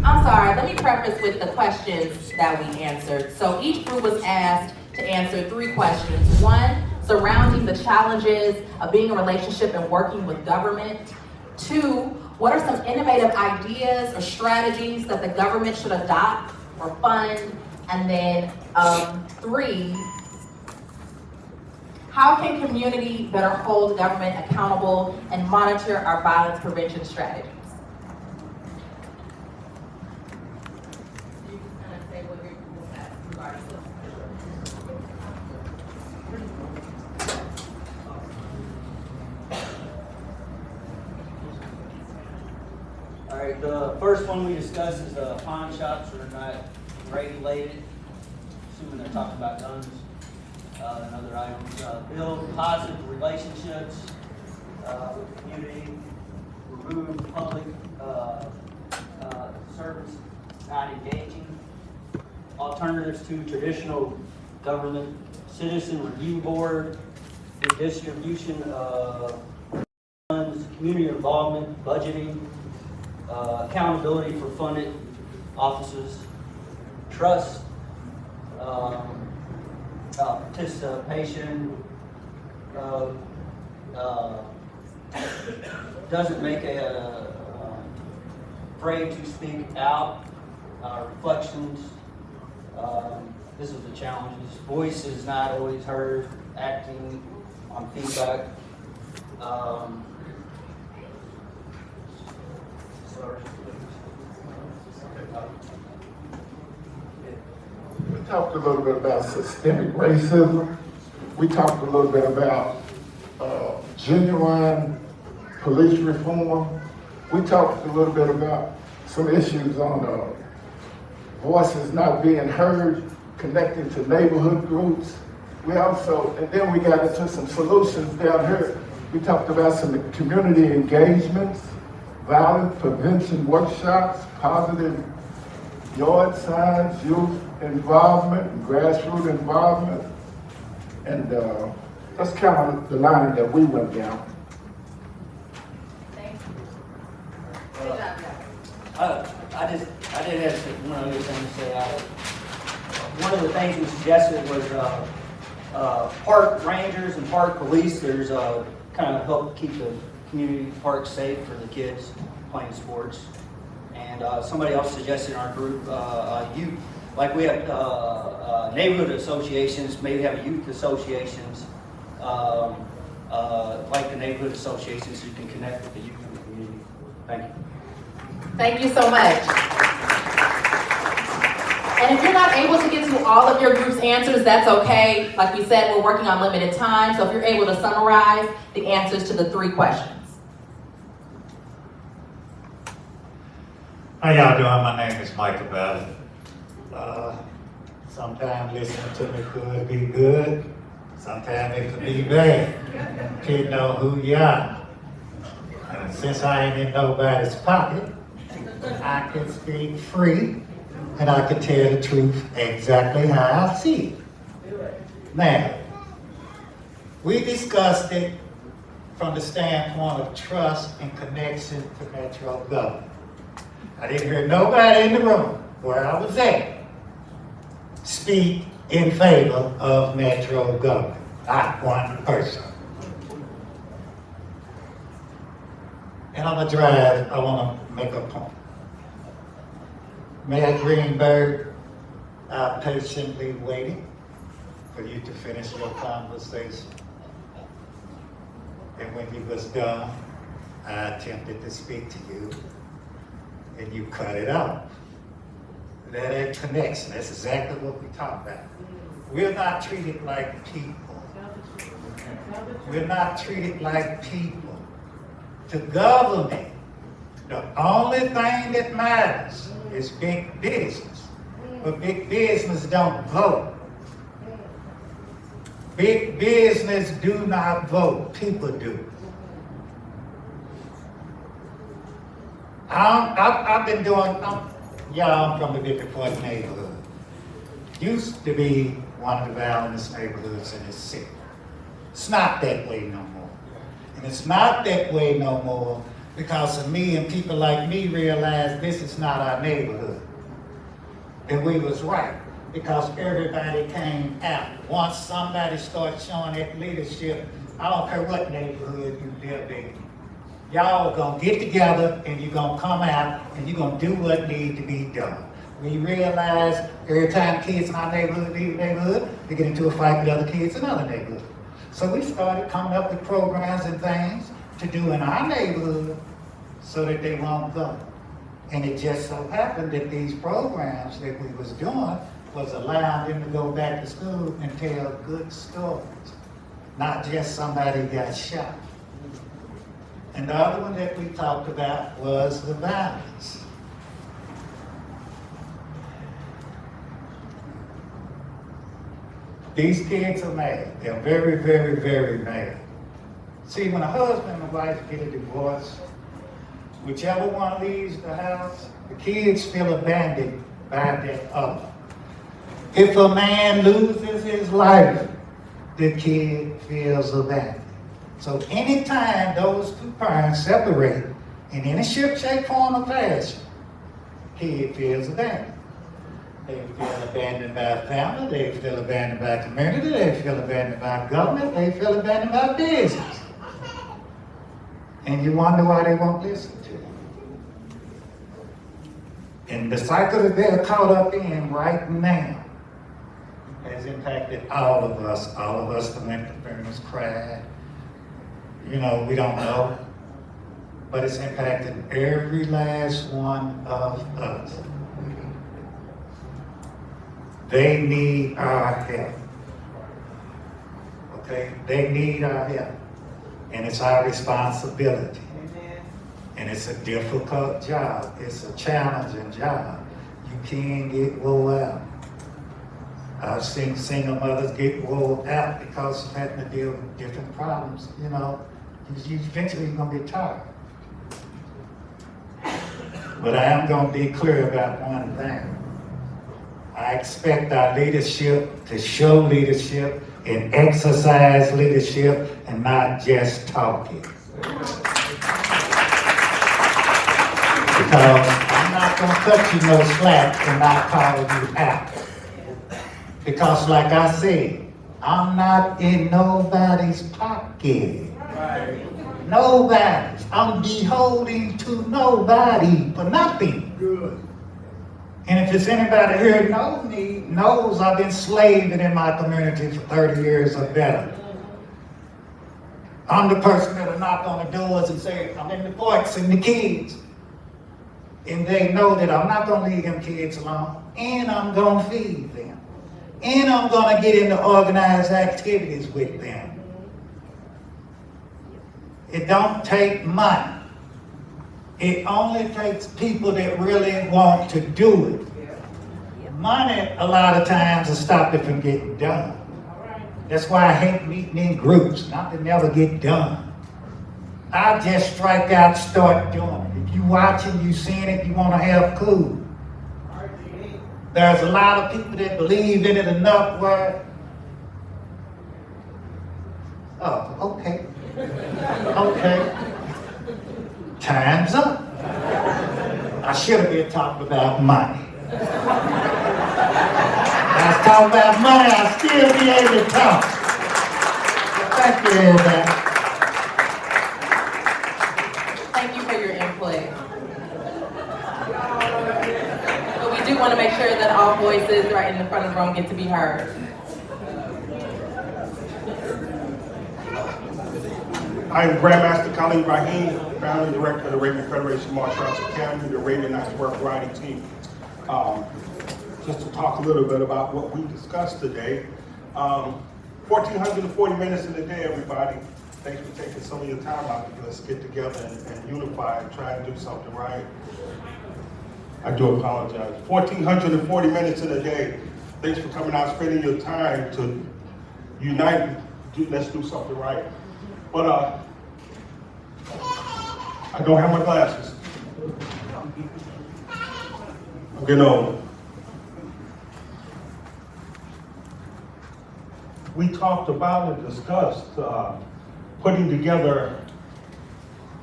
I'm sorry, let me preface with the questions that we answered. So each group was asked to answer 3 questions. 1, surrounding the challenges of being in a relationship and working with government. 2, what are some innovative ideas or strategies that the government should adopt or fund? And then 3, how can community better hold government accountable and monitor our violence prevention strategies? All right, the first one we discussed is pawn shops are not regulated, assuming they're talking about guns and other items. Build positive relationships with the community, remove public servants not engaging, alternatives to traditional government, citizen review board, redistribution of funds, community involvement, budgeting, accountability for funded offices, trust, participation, doesn't make afraid to speak out, reflections, this is the challenges, voice is not always heard, acting on feedback, we talked a little bit about systemic racism. We talked a little bit about genuine police reform. We talked a little bit about some issues on voices not being heard, connecting to neighborhood groups. We also, and then we got into some solutions down here. We talked about some community engagements, violence prevention workshops, positive yard signs, youth involvement, grassroots involvement, and that's kind of the line that we went down. Thank you. Good job, I did have one other thing to say. One of the things we suggested was park rangers and park police. There's kind of help keep the community parks safe for the kids playing sports. And somebody else suggested in our group, youth, like we have neighborhood associations, maybe have youth associations, like the neighborhood associations, so you can connect with the youth in the community. Thank you. Thank you so much. And if you're not able to get to all of your group's answers, that's okay. Like we said, we're working on limited time, so if you're able to summarize the answers to the 3 questions. How y'all doing? My name is Michael Ballard. Sometimes listening to me could be good, sometimes it could be bad, depending on who you are. And since I ain't in nobody's pocket, I can speak free and I can tell the truth exactly how I see it. Now, we discussed it from the standpoint of trust and connection to Metro government. I didn't hear nobody in the room where I was at speak in favor of Metro government. Not one person. And on the drive, I want to make a point. Mayor Greenberg, I patiently waited for you to finish your conversation. And when you was done, I attempted to speak to you, and you cut it off. That ain't connection. That's exactly what we talk about. We're not treated like people. We're not treated like people. The government, the only thing that matters is big business. But big business don't vote. Big business do not vote. People do. I've been doing, I'm from the Bickford neighborhood. Used to be one of the violentest neighborhoods in this city. It's not that way no more. And it's not that way no more Because of me and people like me realized this is not our neighborhood. And we was right, because everybody came out. Once somebody started showing that leadership, I don't care what neighborhood you live in. Y'all gonna get together and you're gonna come out and you're gonna do what needs to be done. We realize every time kids in our neighborhood leave the neighborhood, they get into a fight with other kids in other neighborhoods. So we started coming up with programs and things to do in our neighborhood so that they won't go. And it just so happened that these programs that we was doing was allowing them to go back to school and tell good stories, not just somebody got shot. And the other one that we talked about was the violence. These kids are mad. They're very, very, very mad. See, when a husband and wife get a divorce, whichever one leaves the house, the kids feel abandoned by that other. If a man loses his life, the kid feels abandoned. So anytime those two parents separate in any shape, form, or fashion, kid feels abandoned. They feel abandoned by family, they feel abandoned by community, they feel abandoned by government, they feel abandoned by business. And you wonder why they won't listen to you. And the cycle that they're caught up in right now has impacted all of us. All of us that went to funerals, cried. You know, we don't know. But it's impacted every last one of us. They need our help. Okay? They need our help. And it's our responsibility. And it's a difficult job. It's a challenging job. You can't get wore out. I've seen single mothers get wore out because of having to deal with different problems. You know, eventually you're gonna get tired. But I am gonna be clear about one thing. I expect our leadership to show leadership and exercise leadership and not just talk it. Because I'm not gonna cut you no slack and not call you out. Because like I said, I'm not in nobody's pocket. Nobody's. I'm beholden to nobody for nothing. Good. And if there's anybody here that knows me, knows I've been slaving in my community for 30 years or better. I'm the person that'll knock on the doors and say, I'm in the forks and the kids. And they know that I'm not gonna leave them kids alone, and I'm gonna feed them. And I'm gonna get into organized activities with them. It don't take money. It only takes people that really want to do it. Money, a lot of times, will stop it from getting done. That's why I hate meeting in groups, not to never get done. I just strike out, start doing it. If you watching, you seeing it, you want to have cool. There's a lot of people that believe in it enough where, oh, okay. Okay. Time's up. I should have been talking about money. I was talking about money, I'll still be able to talk. Thank you, everybody. Thank you for your input. But we do want to make sure that all voices right in the front of the room get to be heard. I'm Grandmaster Khalid Rahim, founding director of the Raven Federation Martial Arts Academy, the Raven Knights Work Riding Team. Just to talk a little bit about what we discussed today. 1,440 minutes in a day, everybody. Thanks for taking some of your time out to let's get together and unify and try and do something right. I do apologize. 1,440 minutes in a day. Thanks for coming out, spending your time to unite and let's do something right. But I don't have my glasses. I'm getting old. We talked about and discussed putting together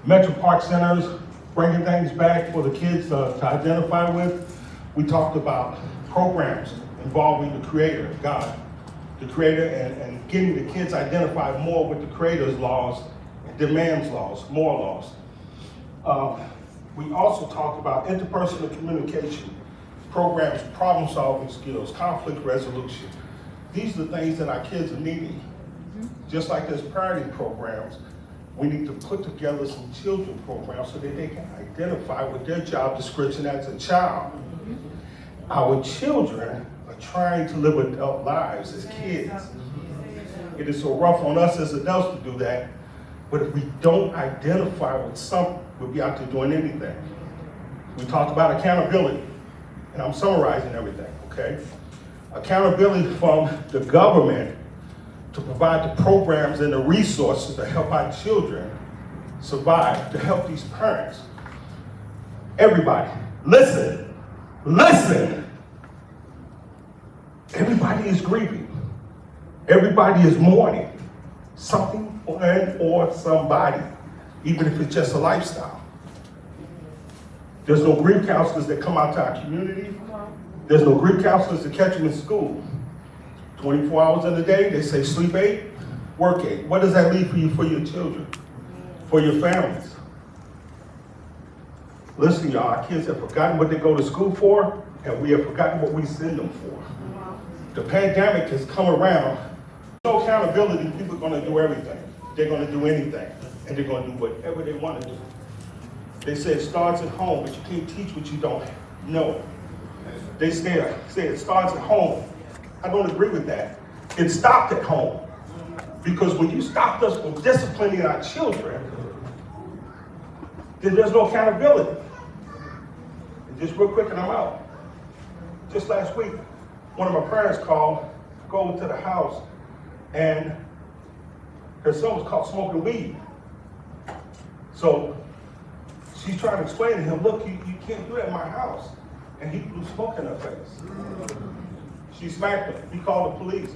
Metro Park Centers, bringing things back for the kids to identify with. We talked about programs involving the Creator, God, the Creator, and getting the kids identified more with the Creator's laws, demands laws, more laws. We also talked about interpersonal communication, programs, problem-solving skills, conflict resolution. These are the things that our kids are needing. Just like there's parenting programs, we need to put together some children programs so that they can identify with their job description as a child. Our children are trying to live adult lives as kids. It is so rough on us as adults to do that, but if we don't identify with something, we'll be out there doing anything. We talked about accountability, and I'm summarizing everything, okay? Accountability from the government to provide the programs and the resources to help our children survive, to help these parents. Everybody, listen, listen. Everybody is grieving. Everybody is mourning something or somebody, even if it's just a lifestyle. There's no grief counselors that come out to our community. There's no grief counselors to catch them in school. 24 hours in a day, they say sleep 8, work 8. What does that leave for you, for your children, for your families? Listen, y'all, our kids have forgotten what they go to school for, and we have forgotten what we send them for. The pandemic has come around. No accountability, people are gonna do everything. They're gonna do anything, and they're gonna do whatever they wanna do. They say it starts at home, but you can't teach what you don't know. They say it starts at home. I don't agree with that. It stopped at home. Because when you stopped us from disciplining our children, then there's no accountability. And just real quick and I'm out. Just last week, one of my parents called, go over to the house, and her son was caught smoking weed. So she's trying to explain to him, look, you can't do that in my house. And he blew smoke in her face. She smacked him. He called the police.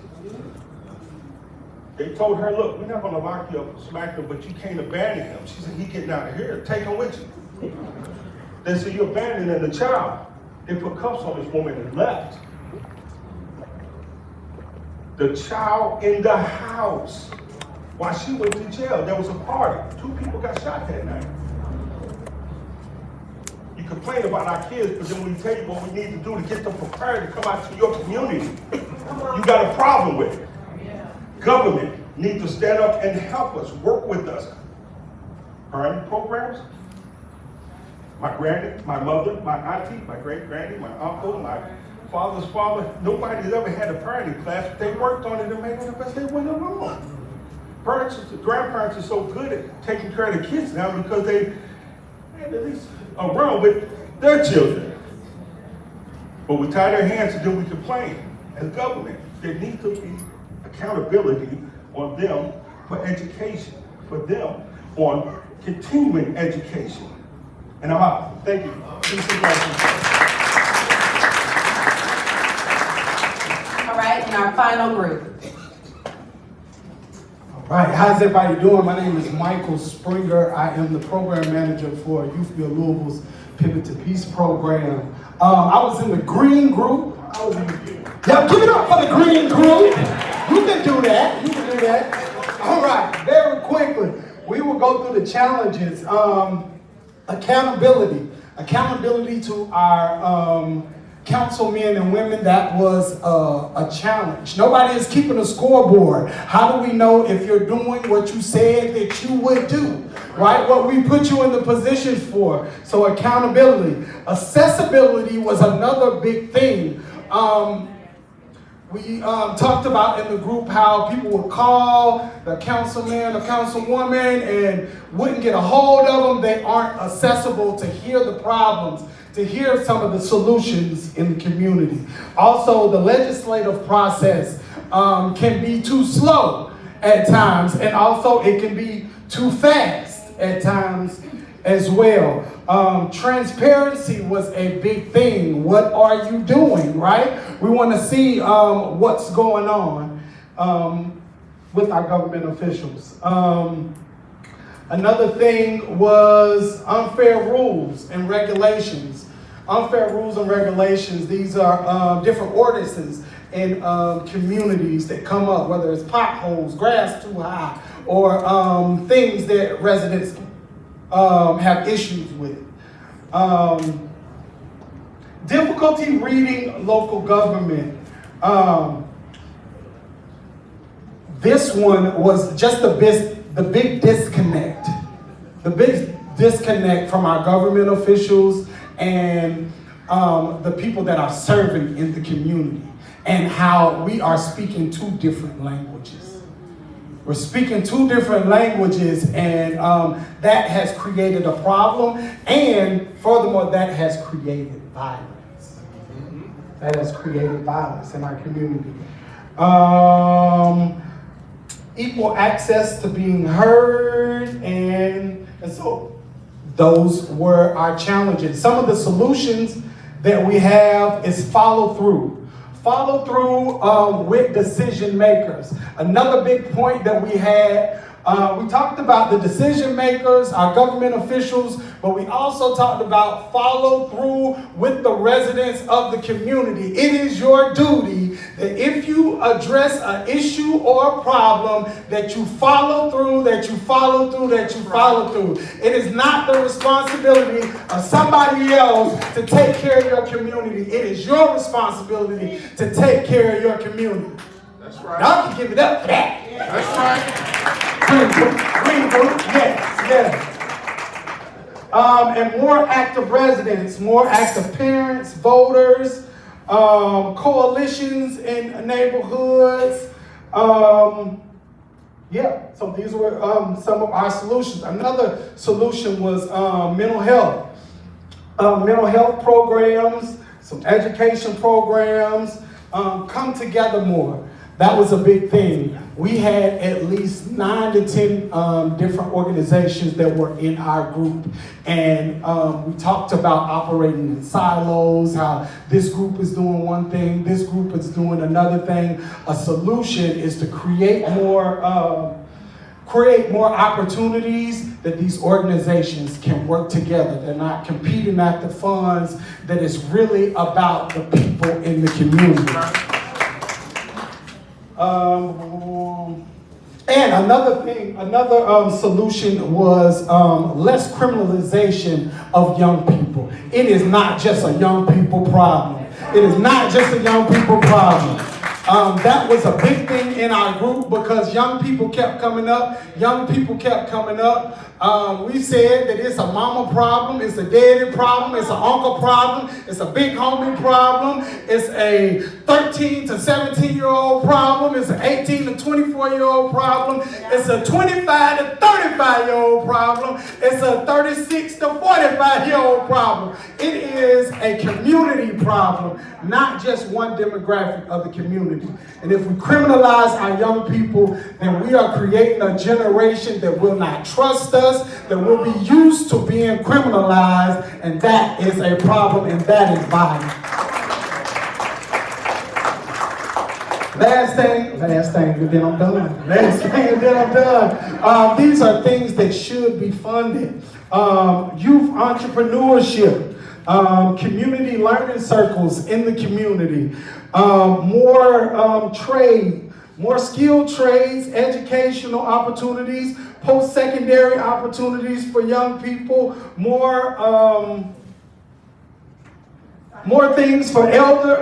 They told her, look, we're not gonna lock you up and smack him, but you can't abandon him. She said, he getting out of here, take him with you. They said, you're abandoning the child. They put cuffs on this woman and left. The child in the house. While she went to jail, there was a party. 2 people got shot that night. You complain about our kids, but then when we tell you what we need to do to get them prepared to come out to your community, you got a problem with it. Government needs to stand up and help us, work with us. Parenting programs. My granny, my mother, my auntie, my great-granny, my uncle, my father's father, nobody's ever had a parenting class, but they worked on it and made it the best they went along. Grandparents are so good at taking care of the kids now because they at least around with their children. But we tie their hands and then we complain. As government, there needs to be accountability on them for education, for them on continuing education. And I'm out. Thank you. Peace and blessings. All right, and our final group. All right, how's everybody doing? My name is Michael Springer. I am the program manager for Youth Build Louisville's Pivot to Peace program. I was in the green group. Yeah, give it up for the green group. You can do that. You can do that. All right, very quickly, we will go through the challenges. Accountability to our councilmen and women, that was a challenge. Nobody is keeping a scoreboard. How do we know if you're doing what you said that you would do? Right? What we put you in the positions for. So accountability. Accessibility was another big thing. We talked about in the group how people would call the councilman or councilwoman and wouldn't get a hold of them. They aren't accessible to hear the problems, to hear some of the solutions in the community. Also, the legislative process can be too slow at times, and also it can be too fast at times as well. Transparency was a big thing. What are you doing, right? We want to see what's going on with our government officials. Another thing was unfair rules and regulations. Unfair rules and regulations, these are different ordinances in communities that come up, whether it's potholes, grass too high, or things that residents have issues with. Difficulty reading local government. This one was just the big disconnect. The big disconnect from our government officials and the people that are serving in the community, and how we are speaking two different languages. We're speaking two different languages, and that has created a problem, and furthermore, that has created violence. That has created violence in our community. Equal access to being heard, and so those were our challenges. Some of the solutions that we have is follow through. Follow through with decision makers. Another big point that we had, we talked about the decision makers, our government officials, but we also talked about follow through with the residents of the community. It is your duty that if you address an issue or a problem, that you follow through, that you follow through, that you follow through. It is not the responsibility of somebody else to take care of your community. It is your responsibility to take care of your community. That's right. Y'all can give it up for that. That's right. Green group, yes. And more active residents, more active parents, voters, coalitions in neighborhoods. So these were some of our solutions. Another solution was mental health. Mental health programs, some education programs, come together more. That was a big thing. We had at least 9 to 10 different organizations that were in our group. And we talked about operating in silos, how this group is doing one thing, this group is doing another thing. A solution is to create more opportunities that these organizations can work together. They're not competing at the funds, that it's really about the people in the community. And another solution was less criminalization of young people. It is not just a young people problem. It is not just a young people problem. That was a big thing in our group because young people kept coming up. We said that it's a mama problem, it's a daddy problem, it's an uncle problem, it's a big homie problem, it's a 13 to 17-year-old problem, it's an 18 to 24-year-old problem, it's a 25 to 35-year-old problem, it's a 36 to 45-year-old problem. It is a community problem, not just one demographic of the community. And if we criminalize our young people, then we are creating a generation that will not trust us, that will be used to being criminalized, and that is a problem, and that is violence. Last thing, and then I'm done. These are things that should be funded. Youth entrepreneurship, community learning circles in the community, more skilled trades, educational opportunities, post-secondary opportunities for young people, more things for elder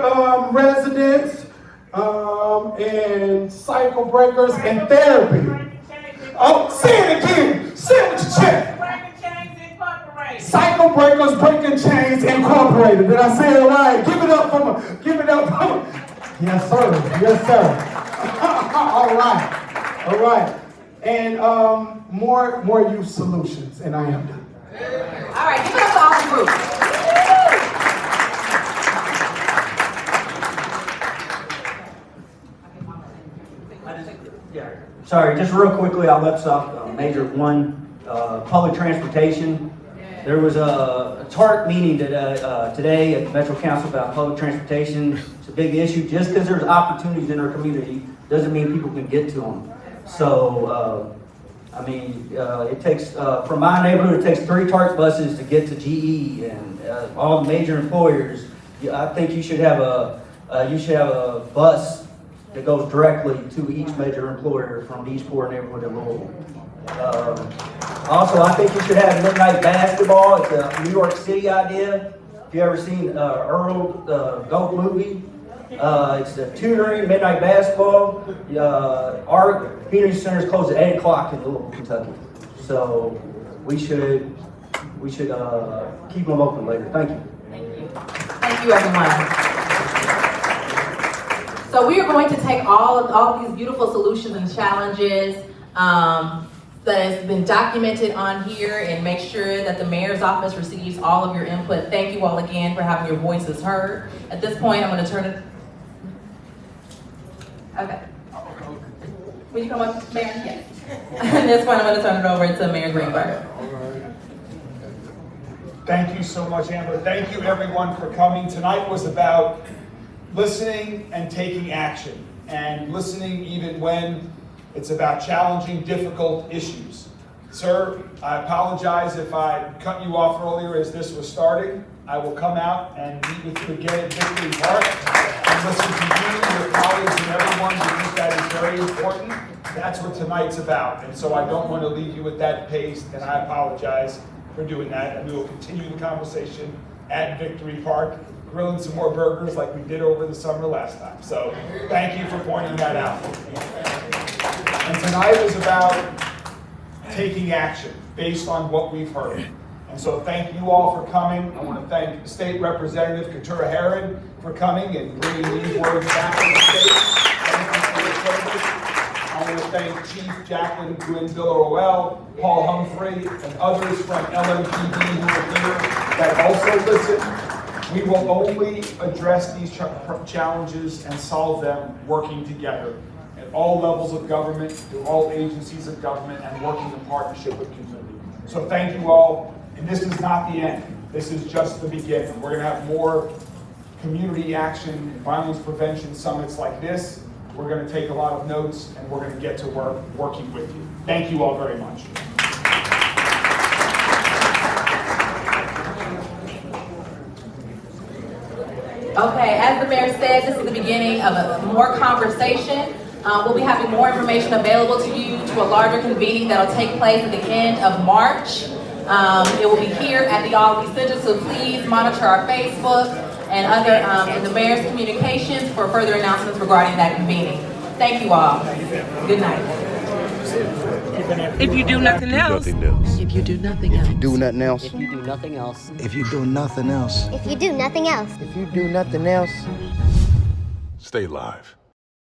residents, and cycle breakers and therapy. Oh, say it again. Say it with your chest. Cycle Breakers Breaking Chains Incorporated. Did I say it right? Give it up for me. Yes, sir. All right. And more youth solutions, and I am done. All right, give it up to all the groups. Sorry, just real quickly, I left off major one, public transportation. There was a TARC meeting today at the Metro Council about public transportation. It's a big issue. Just because there's opportunities in our community doesn't mean people can get to them. So I mean, it takes, from my neighborhood, it takes 3 TART buses to get to GE and all the major employers. I think you should have a bus that goes directly to each major employer from the East Poor neighborhood in Louisville. Also, I think you should have midnight basketball. It's a New York City idea. If you ever seen Earl, GOAT movie, it's the tutoring, midnight basketball. Our community centers close at 8 o'clock in Louisville, Kentucky. So we should keep them open later. Thank you. Thank you. Thank you, everyone. So we are going to take all of these beautiful solutions and challenges that has been documented on here and make sure that the mayor's office receives all of your input. Thank you all again for having your voices heard. At this point, I'm going to turn it. Okay. Will you come up, Mayor? Yes. At this point, I'm going to turn it over to Mayor Greenberg. Thank you so much, Amber. Thank you, everyone, for coming. Tonight was about listening and taking action, and listening even when it's about challenging, difficult issues. Sir, I apologize if I cut you off earlier as this was starting. I will come out and meet with you again at Victory Park and listen to you, your colleagues, and everyone, because that is very important. That's what tonight's about, and so I don't want to leave you at that pace, and I apologize for doing that, and we will continue the conversation at Victory Park, grilling some more burgers like we did over the summer last time. So thank you for pointing that out. And tonight is about taking action based on what we've heard. And so thank you all for coming. I want to thank State Representative Keturah Herod for coming and bringing these words back to the state. Thank you for your service. I want to thank Chief Jacqueline Gwynn Villarroel, Paul Humphrey, and others from LMPD who are here that also listen. We will only address these challenges and solve them working together at all levels of government, through all agencies of government, and working in partnership with community. So thank you all, and this is not the end. This is just the beginning. We're going to have more community action and violence prevention summits like this. We're going to take a lot of notes, and we're going to get to work working with you. Thank you all very much. Okay, as the mayor said, this is the beginning of more conversation. We'll be having more information available to you to a larger convening that'll take place at the end of March. It will be here at the Albany Center, so please monitor our Facebook and other and the mayor's communications for further announcements regarding that convening. Thank you all. Good night. If you do nothing else, If you do nothing else. If you do nothing else. If you do nothing else. If you do nothing else. If you do nothing else. If you do nothing else. Stay live.